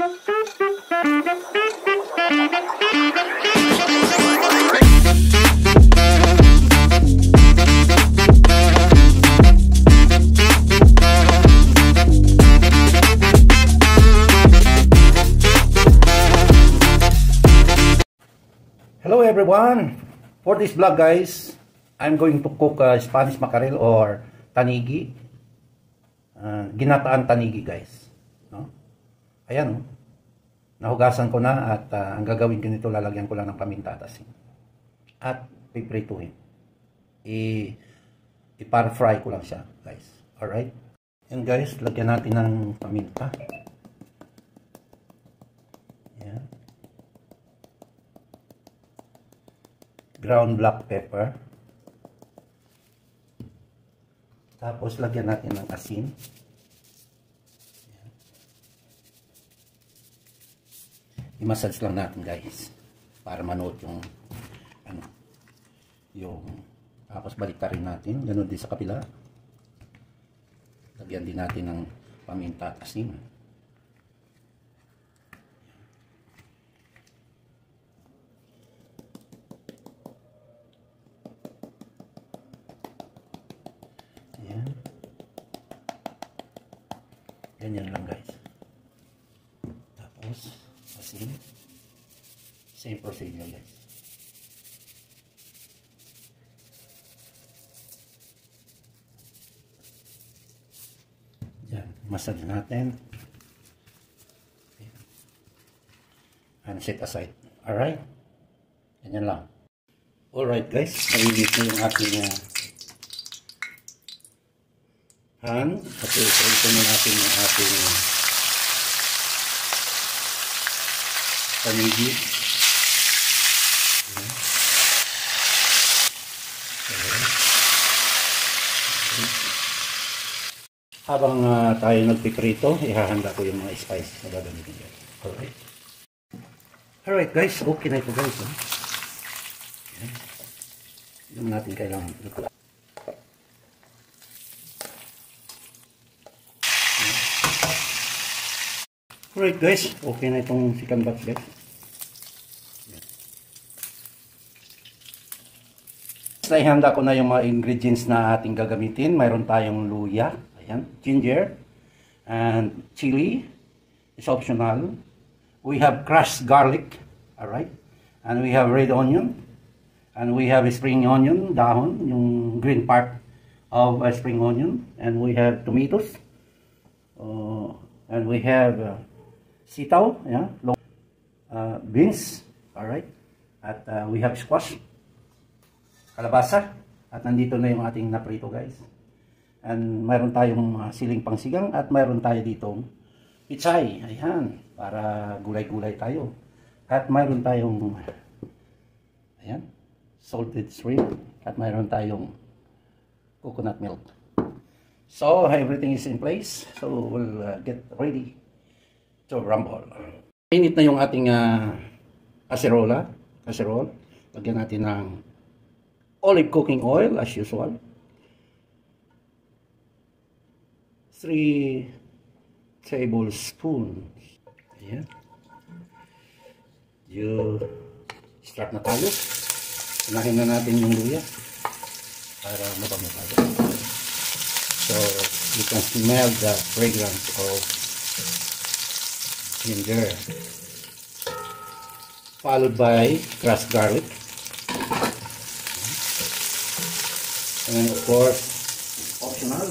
Hello everyone! For this vlog guys, I'm going to cook Spanish mackerel or tanigi. Ginataan tanigi guys. No? Ayan, nahugasan ko na at ang gagawin ko nito, lalagyan ko lang ng paminta at asin. At piprituhin. I-par-fry ko lang siya guys. Alright? Yan guys, lagyan natin ng paminta. Ground black pepper. Tapos lagyan natin ng asin. I-massage lang natin guys para manood yung tapos baliktarin natin, ganun din sa kapila. Lagyan din natin ng paminta at asin. Ganyan lang guys. Tapos asin. Same procedure guys. Yan, massage natin. And set aside. Alright? Ganyan lang. Alright guys, nalinis na yung ating pan. At ito na natin yung ating tanigi. Habang tayo nagpiprito, ihahanda ko yung mga spices na gagamitin dyan. Alright. Alright guys, okay na ito guys. Yung natin kailangan ito. Alright guys, okay na itong second batch guys. Naihanda ko na yung mga ingredients na ating gagamitin. Mayroon tayong luya, ayan, ginger, and chili. It's optional. We have crushed garlic, alright, and we have red onion, and we have spring onion, dahon, yung green part of spring onion, and we have tomatoes, and we have sitaw, yeah, beans, alright, at we have squash, kalabasa, at nandito na yung ating naprito guys. And mayroon tayong siling pangsigang at mayroon tayo ditong pichay, ayan, para gulay-gulay tayo. At mayroon tayong, ayan, salted shrimp, at mayroon tayong coconut milk. So everything is in place, so we'll get ready to rumble. Init na yung ating casserole. Lagyan natin ng olive cooking oil as usual. 3 tablespoons. Ayan. Start na tayo. Unahin na natin yung luya para mabango. So you can smell the fragrance of ginger, followed by crushed garlic, and of course optional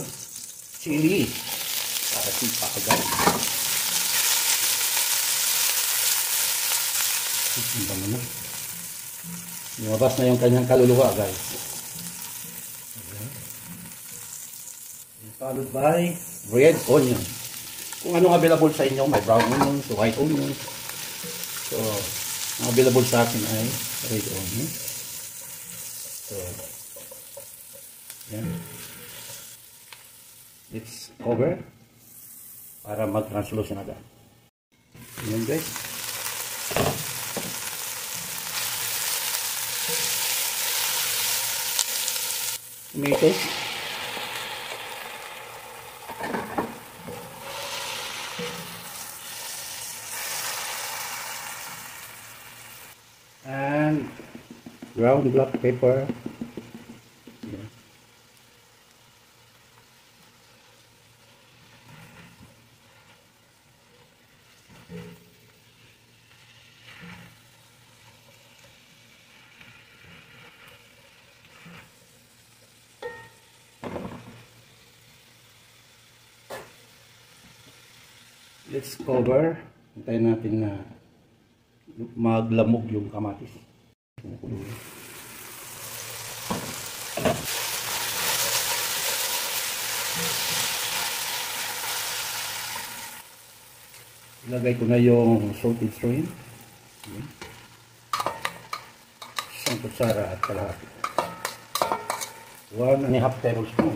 chili para sipa agad. Lumabas na yung kanyang kaluluwa guys. Followed by red onion. Kung anong available sa inyo, may brown onions, white onions. So, ang available sa akin ay red onion. So, yan. Let's cover para mag-translucent agad. Yan guys. Tomatoes. and ground black pepper. Yeah. Let's cover. Hintayin natin na maglamog yung kamatis. Ilagay ko na yung salted shrimp. Isang kutsara at kalahati. 1.5 tablespoon.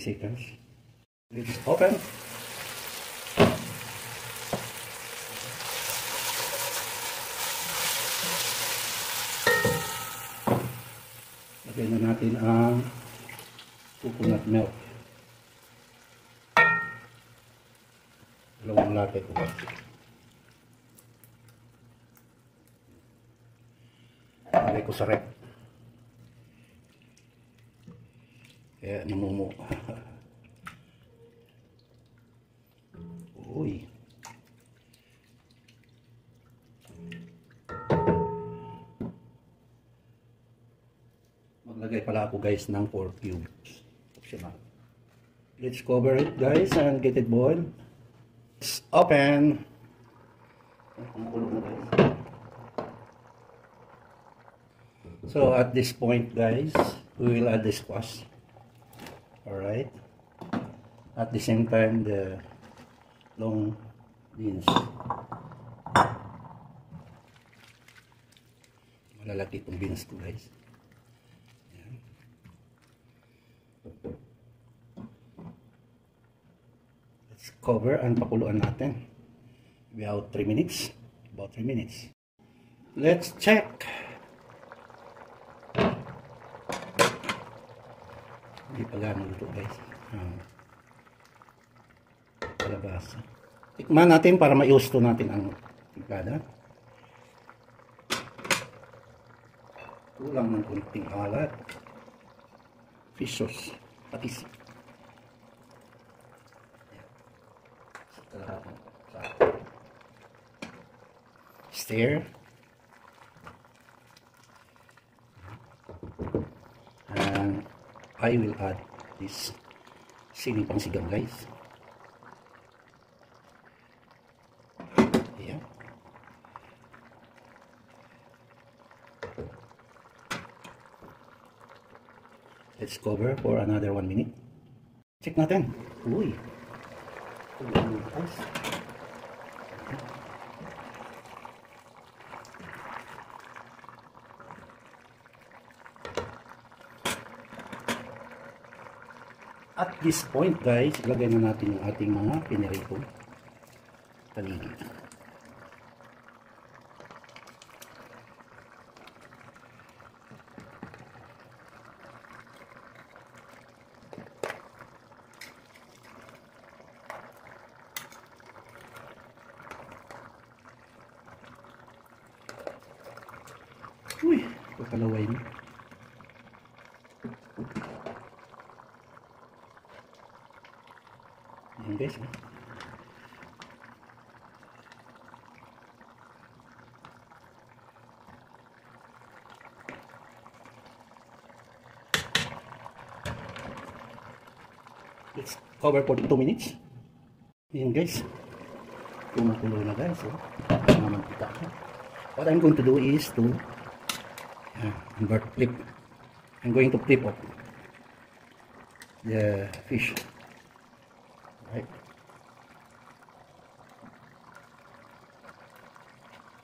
Seconds. Let's open. Lagyan na natin ang coconut milk. Dalawang lata ito. Lagay ko sa rep. Kaya namumuo. Uy. Maglagay pala ako guys ng 4 cubes. Optional. Let's cover it guys and get it boiled. Let's open. So at this point guys, we will add the squash. Alright. At the same time, the long beans. Malalaki itong beans ko guys. Ayan. Let's cover and pakuluan natin. About 3 minutes. About 3 minutes. Let's check. Hindi pa gano'n luto guys. Kalabasa. Tikman natin para maiusto natin ang timplada. Kulang ng kunting alat. Fish sauce. Patis. Stir. And I will add this siling pangsigang guys. Ayan. Let's cover for another 1 minute. Check natin. Uy. Guys. At this point guys, ilagay na natin yung ating mga pinirito taligi. Uy, pakalaway mo. Ayan guys. Let's cover for 2 minutes. Ayan guys. Kumukulo na guys. What I'm going to do is to flip. I'm going to flip up the fish. Right.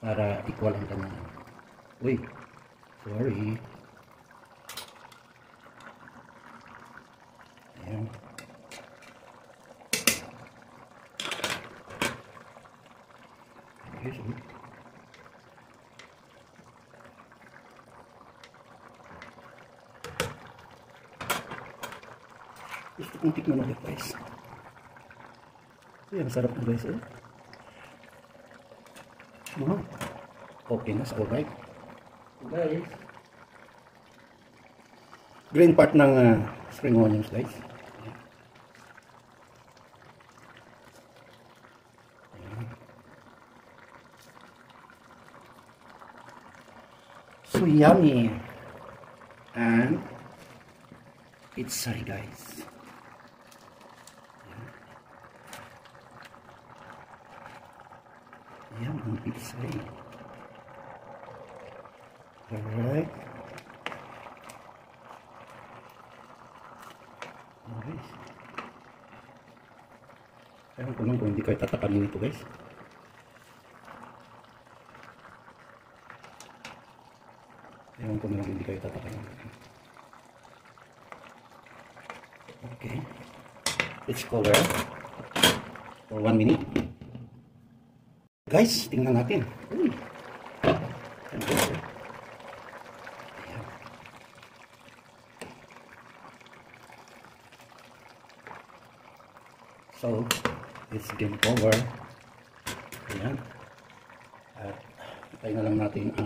Para equal ang kanyang. Uy, sorry. Ayan. Okay, so Gusto kong tikman ulit guys. Ayan, sarap na guys. Okay na, alright. Guys, green part ng spring onions guys. So yummy. And it's sorry guys. Yan ang pizza. Alright. Okay. Ewan ko lang kung hindi kayo tatakanin ito guys. Ewan ko lang kung hindi kayo tatakanin. Okay. Let's cover for 1 minute. Guys, tingnan natin. Uy. So, it's game over. Ayan. At tayo na lang natin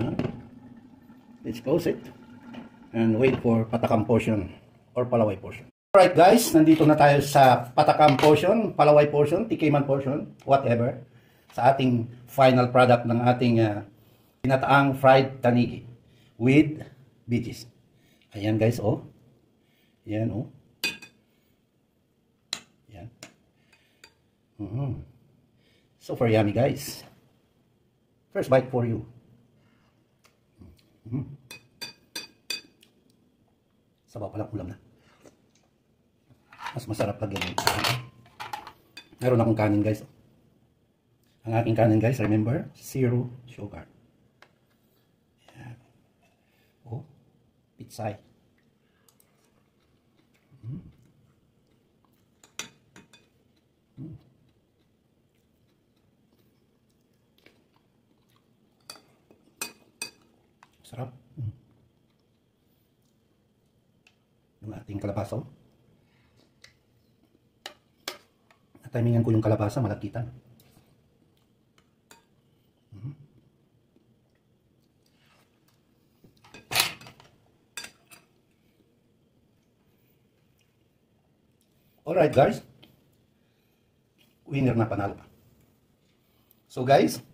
let's close it and wait for patakam portion or palaway portion. Alright guys, nandito na tayo sa patakam portion, palaway portion, tikiman portion, whatever. Sa ating final product ng ating tinataang fried tanigi with veggies. Ayan guys, oh. Ayan, oh. Ayan. Super yummy guys. First bite for you. Sabaw pa lang, ulam na. Mas masarap lagyan. Meron akong kanin guys. Ang aking kanin guys, remember, 0 sugar. Ayan. Oh, pitsay. Sarap. Yung ating kalabasa. Natimingan ko yung kalabasa, malakitan. Alright guys, winner na, panalo pa. So guys,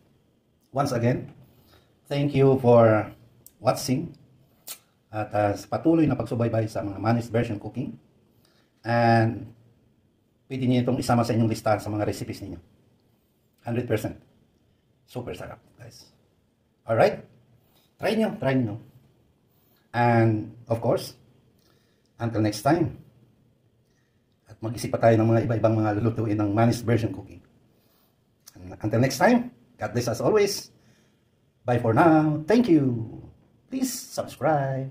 once again, thank you for watching at patuloy na pagsubaybay sa mga Manny's Version Cooking, and pwede niyo itong isama sa inyong listahan sa mga recipes ninyo. 100% super sarap guys. Alright, try nyo, and of course, until next time, mag-isip pa tayo ng mga iba-ibang mga lulutuin ng Manny's Version Cooking. And until next time, God bless as always. Bye for now. Thank you. Please subscribe.